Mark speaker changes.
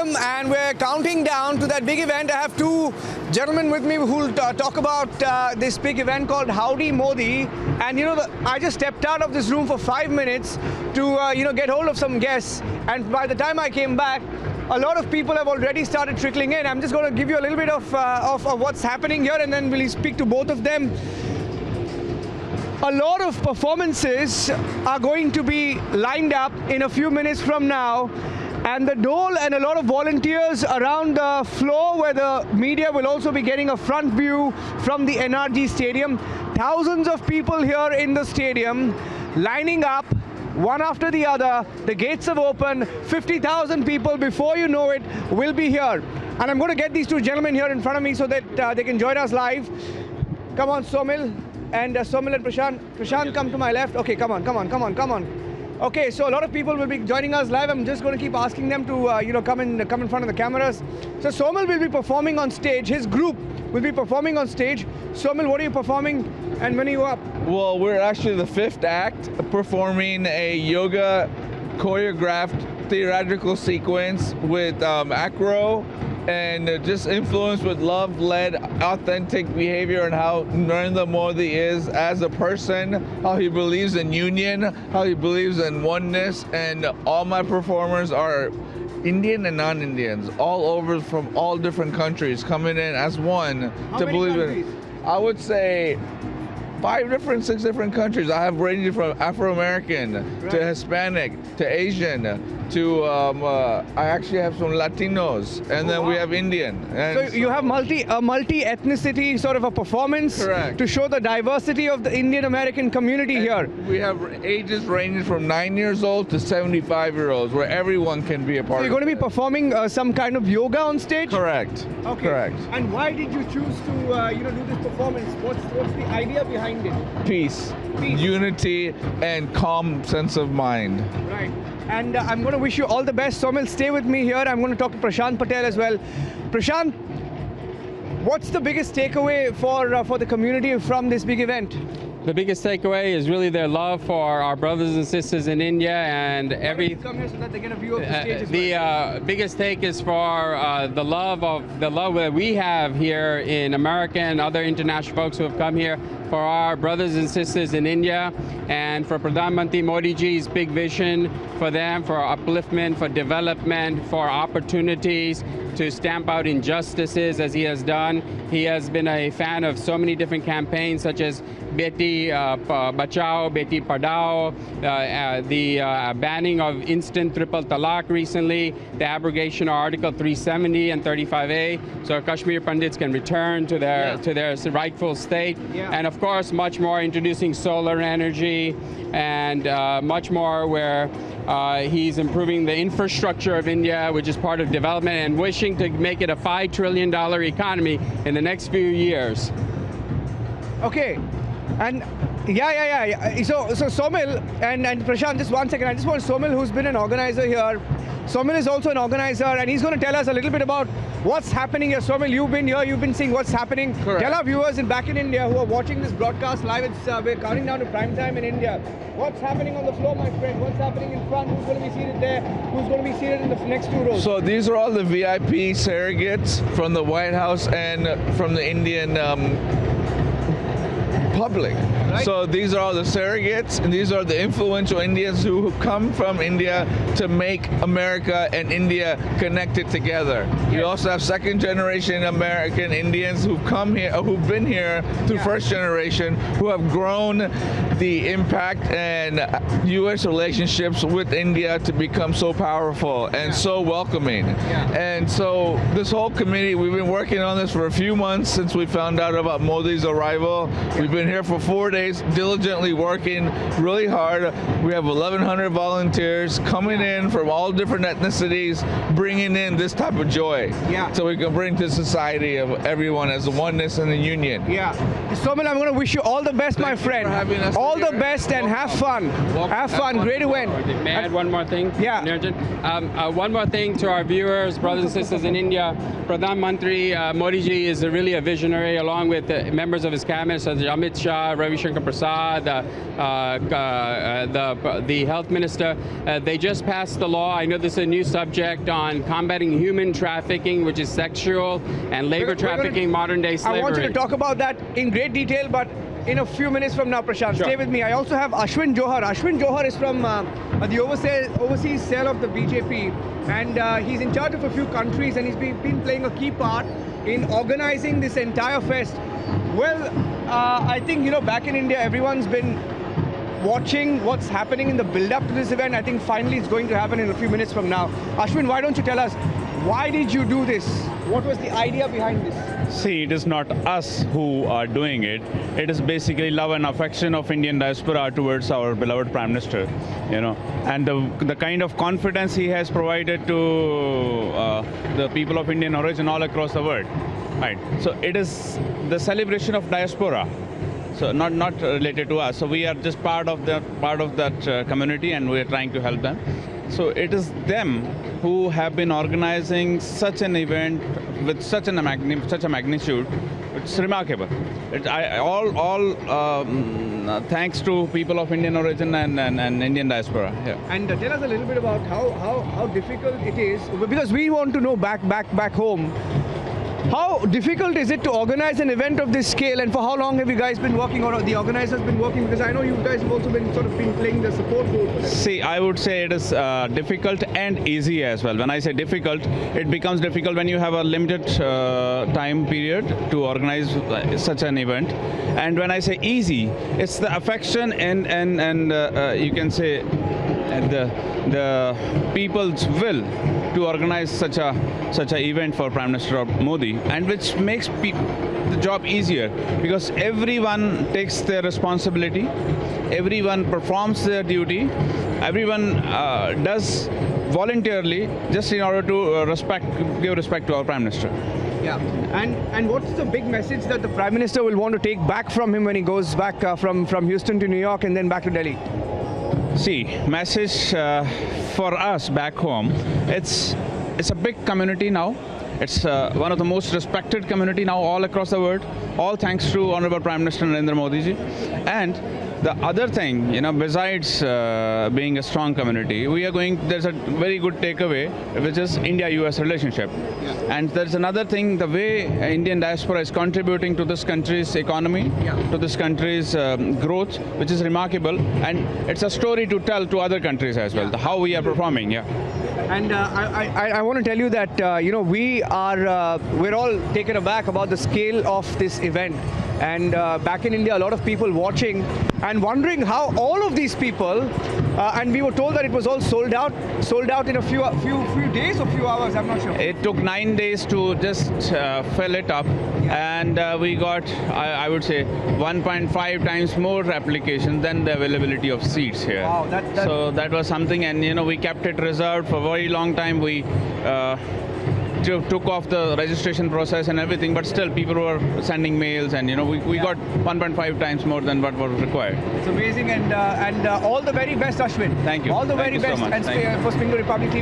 Speaker 1: a.m. and we're counting down to that big event. I have two gentlemen with me who will talk about this big event called Howdy Modi. And I just stepped out of this room for 5 minutes to get hold of some guests. And by the time I came back, a lot of people have already started trickling in. I'm just going to give you a little bit of what's happening here, and then we'll speak to both of them. A lot of performances are going to be lined up in a few minutes from now, and the Dole and a lot of volunteers around the floor where the media will also be getting a front view from the NRG stadium. Thousands of people here in the stadium lining up one after the other. The gates have opened. 50,000 people, before you know it, will be here. And I'm going to get these two gentlemen here in front of me so that they can join us live. Come on, Somil. And Somil and Prashant. Prashant, come to my left. Okay, come on. Okay, so a lot of people will be joining us live. I'm just going to keep asking them to come in front of the cameras. So Somil will be performing on stage. His group will be performing on stage. Somil, what are you performing and when are you up?
Speaker 2: Well, we're actually the fifth act, performing a yoga choreographed theatrical sequence with acro and just influenced with love-led, authentic behavior and how Narendra Modi is as a person, how he believes in union, how he believes in oneness, and all my performers are Indian and non-Indians, all over from all different countries, coming in as one
Speaker 1: how
Speaker 2: to
Speaker 1: many
Speaker 2: believe
Speaker 1: countries?
Speaker 2: in. I would say 6 different countries. I have ranging from Afro-American to Hispanic to Asian to I actually have some Latinos, and then we have Indian. And
Speaker 1: so you have multi-ethnicity sort of a performance.
Speaker 2: Correct.
Speaker 1: To show the diversity of the Indian American community here.
Speaker 2: We have ages ranging from 9 years old to 75-year-olds, where everyone can be a part.
Speaker 1: So you're going to be performing some kind of yoga on stage?
Speaker 2: Correct.
Speaker 1: Okay.
Speaker 2: Correct.
Speaker 1: And why did you choose to do this performance? What's the idea behind it?
Speaker 2: Peace, unity, and calm sense of mind.
Speaker 1: Right. And I'm going to wish you all the best. Somil, stay with me here. I'm going to talk to Prashant Patel as well. Prashant, what's the biggest takeaway for the community from this big event?
Speaker 3: The biggest takeaway is really their love for our brothers and sisters in India, and
Speaker 1: come here so that they get a view of the stage as well.
Speaker 3: biggest take is for the love that we have here in America and other international folks who have come here, for our brothers and sisters in India, and for Pradhan Mantri Modi ji's big vision for them, for upliftment, for development, for opportunities to stamp out injustices as he has done. He has been a fan of so many different campaigns such as Beti Bachao, Beti Padhao, the banning of instant triple talaq recently, the abrogation of Article 370 and 35A, so Kashmir Pandits can return to their rightful state.
Speaker 1: Yeah.
Speaker 3: And of course, much more introducing solar energy and much more where he's improving the infrastructure of India, which is part of development, and wishing to make it a $5 trillion economy in the next few years.
Speaker 1: Okay. And So Somil and Prashant, just 1 second. I just want Somil, who's been an organizer here. Somil is also an organizer, and he's going to tell us a little bit about what's happening here. Somil, you've been here, you've been seeing what's happening.
Speaker 2: Correct.
Speaker 1: Tell our viewers back in India who are watching this broadcast live, we're counting down to prime time in India. What's happening on the floor, my friend? What's happening in front? Who's going to be seated there? Who's going to be seated in the next 2 rows?
Speaker 2: So these are all the VIP surrogates from the White House and from the Indian public.
Speaker 1: Right.
Speaker 2: So these are all the surrogates, and these are the influential Indians who come from India to make America and India connected together. We also have second-generation American Indians who've come here, who've been here through first generation, who have grown the impact and U.S. relationships with India to become so powerful and so welcoming. And so this whole committee, we've been working on this for a few months since we found out about Modi's arrival. We've been here for 4 days, diligently working really hard. We have 1,100 volunteers coming in from all different ethnicities, bringing in this type of joy. So we can bring to society of everyone as a oneness and a union.
Speaker 1: Somil, I'm going to wish you all the best, my friend.
Speaker 2: For having us
Speaker 1: all
Speaker 2: here.
Speaker 1: the best, and have fun. Have fun. Great event.
Speaker 3: May I add one more thing?
Speaker 1: Yeah.
Speaker 3: One more thing to our viewers, brothers and sisters in India. Pradhan Mantri Modi ji is really a visionary, along with members of his cabinet such as Amit Shah, Ravi Shankar Shankar Prasad, the health minister. They just passed the law. I know this is a new subject on combating human trafficking, which is sexual and labor trafficking, modern day slavery.
Speaker 1: I want you to talk about that in great detail, but in a few minutes from now, Prashant.
Speaker 3: Sure.
Speaker 1: Stay with me. I also have Ashwin Johar. Ashwin Johar is from the overseas cell of the BJP, and he's in charge of a few countries, and he's been playing a key part in organizing this entire fest. Well, I think, back in India, everyone's been watching what's happening in the build-up to this event. I think finally it's going to happen in a few minutes from now. Ashwin, why don't you tell us, why did you do this? What was the idea behind this?
Speaker 4: See, it is not us who are doing it. It is basically love and affection of Indian diaspora towards our beloved Prime Minister, and the kind of confidence he has provided to the people of Indian origin all across the world. Right. So it is the celebration of diaspora. So not related to us. So we are just part of that community, and we are trying to help them. So it is them who have been organizing such an event with such a magnitude. It's remarkable. Thanks to people of Indian origin and Indian diaspora. Yeah.
Speaker 1: And tell us a little bit about how difficult it is, because we want to know back home. How difficult is it to organize an event of this scale, and for how long have you guys been working, or the organizers been working? Because I know you guys have also been playing the support role for them.
Speaker 4: See, I would say it is difficult and easy as well. When I say difficult, it becomes difficult when you have a limited time period to organize such an event. And when I say easy, it's the affection and you can say the people's will to organize such a event for Prime Minister Modi, and which makes the job easier, because everyone takes their responsibility, everyone performs their duty, everyone does voluntarily, just in order to give respect to our Prime Minister.
Speaker 1: Yeah, and what's the big message that the Prime Minister will want to take back from him when he goes back from Houston to New York and then back to Delhi?
Speaker 4: See, message for us back home, it's a big community now. It's one of the most respected community now all across the world, all thanks to Honorable Prime Minister Narendra Modi ji. And the other thing, besides being a strong community, there's a very good takeaway, which is India-US relationship.
Speaker 1: Yeah.
Speaker 4: And there's another thing, the way Indian diaspora is contributing to this country's economy, to this country's growth, which is remarkable. And it's a story to tell to other countries as well, how we are performing. Yeah.
Speaker 1: And I want to tell you that we're all taken aback about the scale of this event. And back in India, a lot of people watching and wondering how all of these people, and we were told that it was all sold out in a few days or few hours, I'm not sure.
Speaker 4: It took 9 days to just fill it up, and we got, I would say, 1.5 times more applications than the availability of seats here.
Speaker 1: Wow,
Speaker 4: so that was something, and we kept it reserved for a very long time. We took off the registration process and everything, but still people were sending mails, and we got 1.5 times more than what was required.
Speaker 1: It's amazing, and all the very best, Ashwin.
Speaker 4: Thank you.
Speaker 1: All the very
Speaker 4: Thank you
Speaker 1: best,
Speaker 4: so much.
Speaker 1: and for Spingo Republic TV.